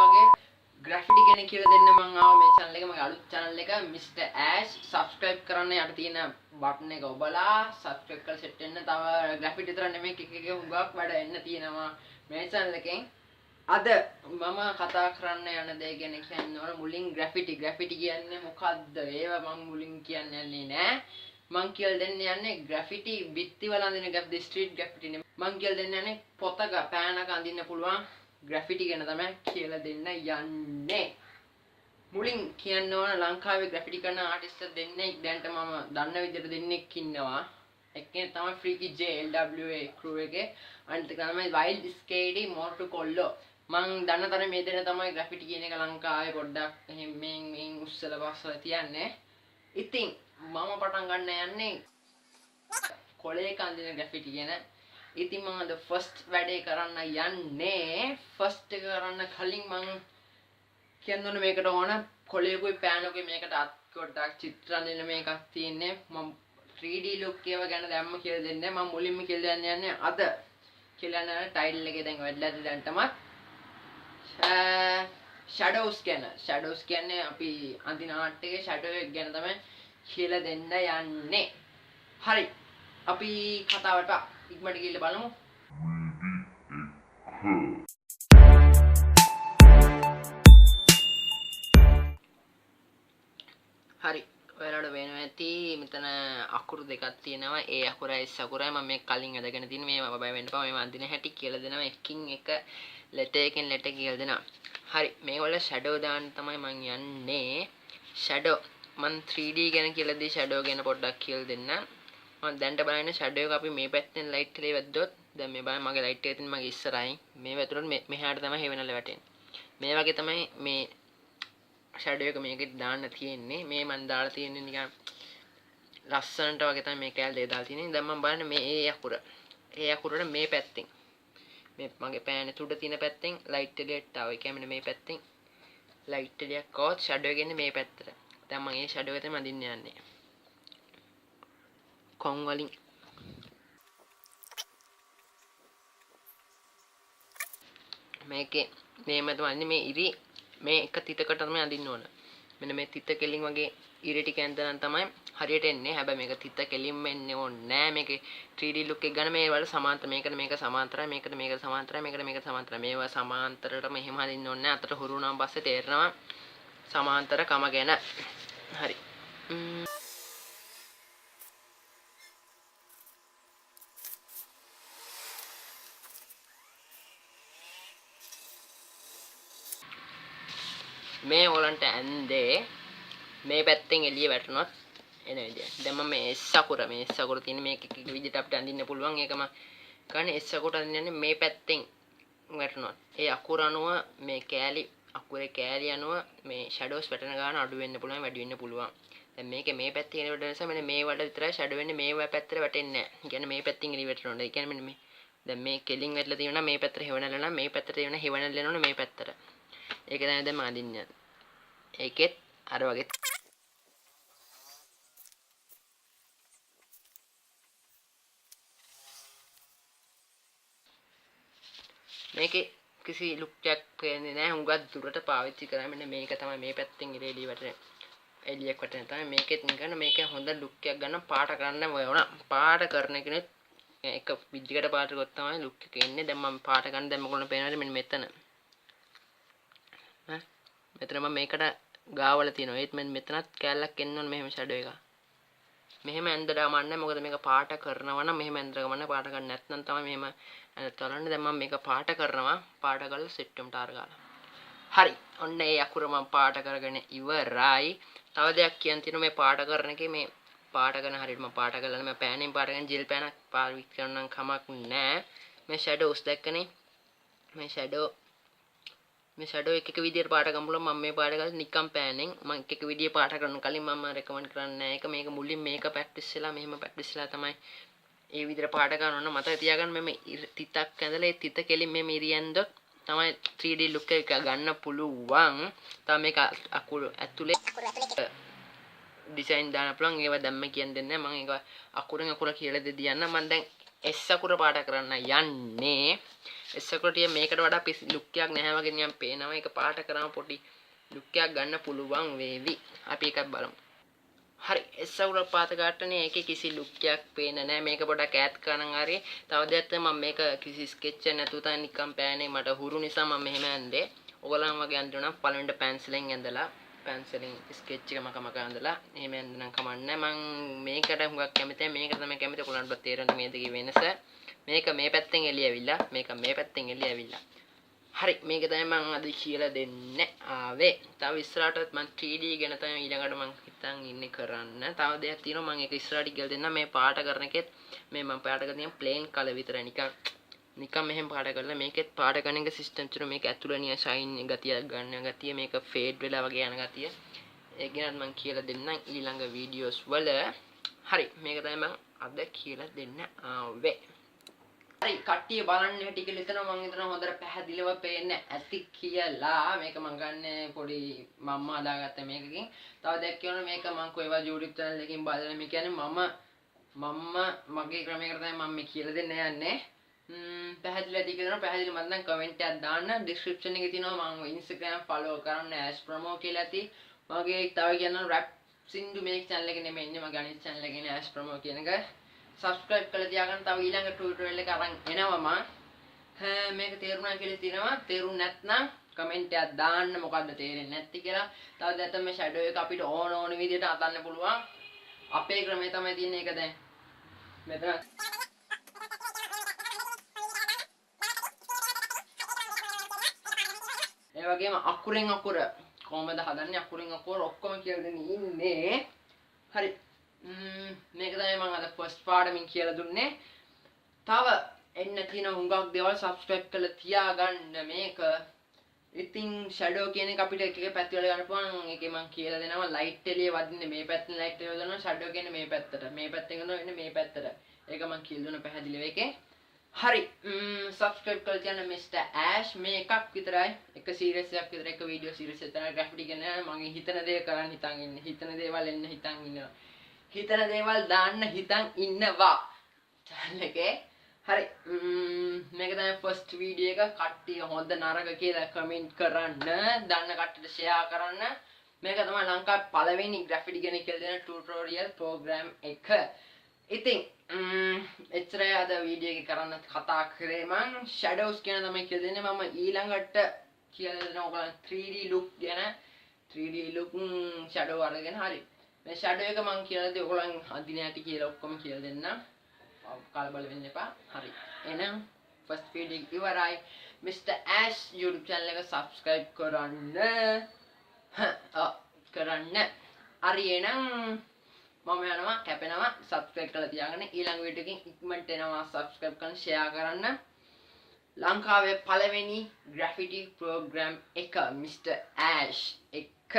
වගේ graffiti ගැන කියලා දෙන්න මම ආවා මේ channel එක මගේ අලුත් channel එක Mr.Ash subscribe කරන්න යට තියෙන button එක ඔබලා subscribe කරලා set වෙන්න තව graffiti විතර නෙමෙයි එක හුඟක් වැඩ එන්න තියෙනවා මේ channel එකෙන් අද මම කතා කරන්න යන දේ ගැන කියන්න ඕන මුලින් graffiti කියන්නේ මොකද්ද ඒව මම මුලින් කියන්න යන්නේ නෑ මං කියලා දෙන්න යන්නේ graffiti බිත්ති වල අඳින graffiti street graffiti නේ මං කියලා දෙන්න යන්නේ පොතක පෑනක අඳින්න පුළුවන් graffiti ගැන තමයි කියලා දෙන්න යන්නේ මුලින් කියන්න ඕන ලංකාවේ graffiti කරන ආටිස්ට් දෙන්නෙක් දැන්ට මම දන්න විදිහට දෙන්නෙක් ඉන්නවා එක්කෙනෙක් තමයි Freaky J LWA crew එකේ අනිත් එක තමයි Wild Skady Morto Kollo මං දන්න තරම් මේ දෙන්න තමයි graffiti කියන එක ලංකාවේ පොඩ්ඩක් එහෙම මෙන් උස්සලා පස්සලා තියන්නේ ඉතින් මම පටන් ගන්න යන්නේ කොලේ කන්දින graffiti කියන. ඉතින් මම the first වැඩේ කරන්න යන්නේ first එක කරන්න කලින් මම කියන්නේ මේකට ඕන කොලේකුයි පෑනකුයි මේකට අත් කොටක් චිත්‍ර අඳින මේකක් තියෙන්නේ මම 3D look ඒව ගැන දැම්ම කියලා දෙන්නේ මම මුලින්ම කියලා යන්නේ අද කියලා යන ටයිටල් එකේ දැන් වැඩිලා දැන්ටම shadows කියන්නේ අපි අඳින ආර්ට් එකේ shadow එක ගැන තමයි කියලා දෙන්න යන්නේ. හරි. අපි කතාවට ඉක්මනට ගිහිල්ලා බලමු. හරි. ඔයාලට වෙනවා ඇති මෙතන අකුරු දෙකක් තියෙනවා. ඒ අකුරයි S අකුරයි මම මේ කලින් අදගෙන තියෙන මේ බය වෙන්න එපා. මේ අඳින හැටි කියලා දෙනවා. එකකින් එක letter එකෙන් letter කියලා දෙනවා. හරි. මේවල shadow දාන්න තමයි මම යන්නේ. shadow මම 3D ගැන කියලා දී shadow ගැන පොඩ්ඩක් කියලා දෙන්න. මම දැන්ට බලන්නේ shadow එක අපි මේ පැත්තෙන් light එකේ වැද්දොත් දැන් මේ බලන්න මගේ light එක තියෙන මගේ ඉස්සරහින් මේ වැතුරට මෙහාට තමයි හේවෙනල වැටෙන්නේ. මේ වගේ තමයි මේ shadow එක මේකෙත් දාන්න තියෙන්නේ. මේ මම දාලා තියෙන්නේ නිකන් ලස්සනට වගේ තමයි මේ කැල් දෙක දාලා තියෙන්නේ. දැන් මම බලන්නේ මේ ඒ අකුර. ඒ අකුරට මේ පැත්තෙන් මේ මගේ පෑනේ තුඩ තියෙන පැත්තෙන් light එළියට ආවා. ඒ කියන්නේ මේ පැත්තෙන් light එළියක් આવොත් shadow එක එන්නේ මේ පැත්තට. දැන් මම මේ shadow එක තමයි අඳින්න යන්නේ. කොන් වලින් මේකේ මේ තමයි මේ ඉරි මේ එක තිතකට තමයි අඳින්න ඕන. මෙන්න මේ තිත කෙලින් වගේ ඉරි ටික ඇඳලා තමයි හරියට එන්නේ. හැබැයි මේක තිත කෙලින්ම එන්නේ ඕනේ නෑ. මේකේ 3D look එක ගන්න මේ වල සමාන්තර මේකට මේක සමාන්තරයි මේකට මේක සමාන්තරයි මේකට මේක සමාන්තරයි. මේවා සමාන්තරටම එහෙම හදින්න ඕනේ නෑ. අතට හුරු වුණාන් පස්සේ තේරෙනවා සමාන්තර කම ගැන. හරි. මේ වලන්ට ඇන්දේ මේ පැත්තෙන් එළිය වැටුණොත් එන විදිය. දැන් මම මේ S අකුර තියෙන මේක එක විදිහට අපිට අඳින්න පුළුවන්. ඒකම ගන්න S අකුරට අඳින්නේ මේ පැත්තෙන් වැටුණොත්. ඒ අකුර අනුව මේ කෑලි අකුරේ කෑලි අනුව මේ shadows වැටෙන ගාන අඩු වෙන්න පුළුවන් වැඩි වෙන්න පුළුවන්. දැන් මේකේ මේ පැත්තේ එන නිසා මෙන්න මේ වල විතරයි shadow වෙන්නේ මේ පැත්තට වැටෙන්නේ නැහැ. ඒ කියන්නේ මේ පැත්තෙන් එළිය වැටෙනවා. ඒ කියන්නේ මෙන්න මේ දැන් මේ කෙලින් වැටලා තියෙනවා මේ පැත්තට හෙවණල නම් මේ පැත්තට හෙවණල යනවනේ මේ පැත්තට. ඒක තමයි දැන් මම අඳින්නේ. ඒකෙත් අර වගේ මේකේ කිසි ලුක් එකක් පේන්නේ නැහැ. හුඟක් දුරට පාවිච්චි කරා මෙන්න මේක තමයි මේ පැත්තෙන් එළිය වැටෙන එළියක් වැටෙන තමයි මේකෙත් නිකන් මේක හොඳ ලුක් එකක් ගන්න පාට කරන්න ඕන. පාට කරන කෙනෙක් එක විදිහකට පාට කරොත් තමයි ලුක් එක එන්නේ. දැන් මම පාට ගන්න දැන් මොකද පේනවද මෙන්න මෙතන. මෙතන මම මේකට ගාවල තියෙනවා. ඒත් මම මෙතනත් කැලලක් එන්න ඕන මෙහෙම shadow එක. මෙහෙම ඇඳලා මන්නේ මොකද මේක පාට කරනවා නම් මෙහෙම ඇඳලා ගමන්න පාට ගන්න නැත්නම් තමයි මෙහෙම ඇඳතලන්නේ. දැන් මම මේක පාට කරනවා. පාට කරලා සෙට් එකම ටාර ගාලා. හරි. ඔන්න ඒ අකුර මම පාට කරගෙන ඉවරයි. තව දෙයක් කියන්න තියෙනවා මේ පාට කරන එකේ මේ පාට කරන හරියට මම පාට කරලා මම පෑනෙන් පාට කරන ජෙල් පෑනක් පාවිච්චි කරනම් කමක් නැහැ. මේ shadows දැක්කනේ. මේ shadow එක විදියට පාට ගමුලා මම මේ පාට කරලා නිකම් පෑනෙන් මම එක විදිය පාට කරන කලින් මම රෙකමන්ඩ් කරන්නේ ඒක මේක මුලින් මේක ප්‍රැක්ටිස් වෙලා මෙහෙම ප්‍රැක්ටිස් වෙලා තමයි ඒ විදියට පාට ගන්න ඕන මතක තියාගන්න මේ තිතක් ඇඳලා ඒ තිත කෙලින් මේ ඉරියන්දොත් තමයි 3D look එක ගන්න පුළුවන්. තමයි මේක අකුරු ඇතුලේ ඩිසයින් දාන්න පුළුවන්. ඒවා දැම්ම කියන්න දෙන්නේ මම ඒක අකුරෙන් අකුර කියලා දෙදී යන්න මම දැන් S අකුර පාට කරන්න යන්නේ. S අකුර ටික මේකට වඩා ලුක් එකක් නැහැ වගේ නිකන් පේනවා. ඒක පාට කරාම පොඩි ලුක් එකක් ගන්න පුළුවන් වේවි. අපි එකක් බලමු. හරි S අකුර පාත ගන්නනේ ඒකේ කිසි ලුක් එකක් පේන්නේ නැහැ. මේක පොඩක් ඈත් කරනන් හරි. තව දෙයක් තමයි මම මේක කිසි ස්කෙච් එක නැතුව තමයි නිකන් පෑනේ. මට හුරු නිසා මම මෙහෙම ඇඳේ. ඔයගලන් වගේ අඳිනවා නම් පළවෙනිට පැන්සලෙන් ඇඳලා පැන්සලෙන් ස්කෙච් එක මක ඇඳලා එහෙම ඇඳනම් කමන්නේ. මම මේකට හුඟක් කැමතියි. මේකට තමයි කැමති. ඔයගලන්ට තේරෙන්නේ මේ දෙකේ වෙනස. මේක මේ පැත්තෙන් එළිය ඇවිල්ලා මේක මේ පැත්තෙන් එළිය ඇවිල්ලා. හරි මේක තමයි මම අද කියලා දෙන්න ආවේ. තව ඉස්සරහටත් මම 3D ගැන තමයි ඊළඟට මම හිතන් ඉන්නේ කරන්න. තව දෙයක් තියෙනවා මම ඒක ඉස්සරහට කියලා දෙන්න. මේ පාට කරන එකෙත් මේ මම පාට කරන ප්ලේන් කලර් විතරයි නිකන් මෙහෙම පාට කරලා මේකෙත් පාට කරන එක සිස්ටම් තුන මේක ඇතුළේ නිය ෂයින් ගතිය ගන්න ගතිය මේක ෆේඩ් වෙලා වගේ යන ගතිය. ඒක ගැන මම කියලා දෙන්නම් ඊළඟ වීඩියෝස් වල. හරි මේක තමයි මම අද කියලා දෙන්න ආවේ. හරි කට්ටිය බලන්න හැටි කියලා හිතනවා මම හිතනවා හොඳට පැහැදිලිව පේන්න ඇති කියලා. මේක මම ගන්න පොඩි මම්ම හදාගත්ත මේකකින්. තව දෙයක් කියනවා මේක මම කොයිවා YouTube channel එකකින් බලලා මේ කියන්නේ මම මගේ ක්‍රමයකට තමයි මම මේ කියලා දෙන්න යන්නේ. පැහැදිලි ඇති කියලා පැහැදිලි මම නම් කමෙන්ට් එකක් දාන්න. description එකේ තියෙනවා මම Instagram follow කරන්න Ash promo කියලා ඇති. මගේ තව කියනවා rap සින්දු මේක channel එකේ නෙමෙයි ඉන්නේ මගේ අනිත් channel එකේ ඉන්නේ Ash promo කියන එක. subscribe කරලා තියාගන්න. තව ඊළඟ tutorial එක අරන් එනවා මම. මේක තේරුණා කියලා තියෙනවා. තේරුම් නැත්නම් කමෙන්ට් එකක් දාන්න මොකද්ද තේරෙන්නේ නැති කියලා. තව දැන් මේ shadow එක අපිට ඕන විදිහට අතන්න පුළුවන්. අපේ ක්‍රමය තමයි තියෙන්නේ ඒක දැන්. මෙතන ඒ වගේම අකුරෙන් අකුර කොහමද හදන්නේ අකුරෙන් අකුර ඔක්කොම කියලා දෙන්න ඉන්නේ. හරි මේක තමයි මම අද ෆස්ට් පාඩමින් කියලා දුන්නේ. තව එන්න තියෙන හුඟක් දේවල් subscribe කරලා තියාගන්න මේක. ඉතින් shadow කියන එක අපිට එක එක පැති වල ගන්න පුළුවන්. ඒකේ මම කියලා දෙනවා light එළිය වදින්නේ මේ පැත්තෙන් light එළිය වදිනවා shadow කියන්නේ මේ පැත්තට. මේ පැත්තෙන් ගන්නවා මේ පැත්තට. ඒක මම කියලා දුන්න පැහැදිලිව එකේ. හරි subscribe කරලා තියන්න Mr.Ash මේ එකක් විතරයි. එක series එකක් විතර එක video series එකක් තමයි graffiti කියන මගේ හිතන දේ කරන්න හිතන් ඉන්නේ. හිතන දේවල් එන්න හිතන් ඉන්නවා. හිතන දේවල් දාන්න හිතන් ඉන්නවා channel එකේ. හරි මේක තමයි first video එක. කට්ටිය හොඳ නරක කියලා comment කරන්න. දන්න කට්ටියට share කරන්න. මේක තමයි ලංකාවේ පළවෙනි graffiti ගැන කියලා දෙන tutorial program එක. ඉතින් එච්චරයි අද වීඩියෝ එක කරන්න කතා කරේ මම. shadows කියන තමයි කියලා දෙන්නේ. මම ඊළඟට කියලා දෙනවා ඔයගලන් 3D look ගැන. 3D look shadow අරගෙන හරි. මේ shadow එක මම කියලා දෙයි ඔයගලන් අදින ඇති කියලා ඔක්කොම කියලා දෙන්නම්. කලබල වෙන්න එපා. හරි. එහෙනම් first video එක ඉවරයි. Mr.Ash YouTube channel එක subscribe කරන්න. කරන්න. හරි එහෙනම් මම යනවා කැපෙනවා subscribe කරලා තියාගන්න. ඊළඟ වීඩියෝ එකකින් ඉක්මනට එනවා subscribe කරන්න share කරන්න. ලංකාවේ පළවෙනි graffiti program එක Mr.Ash එක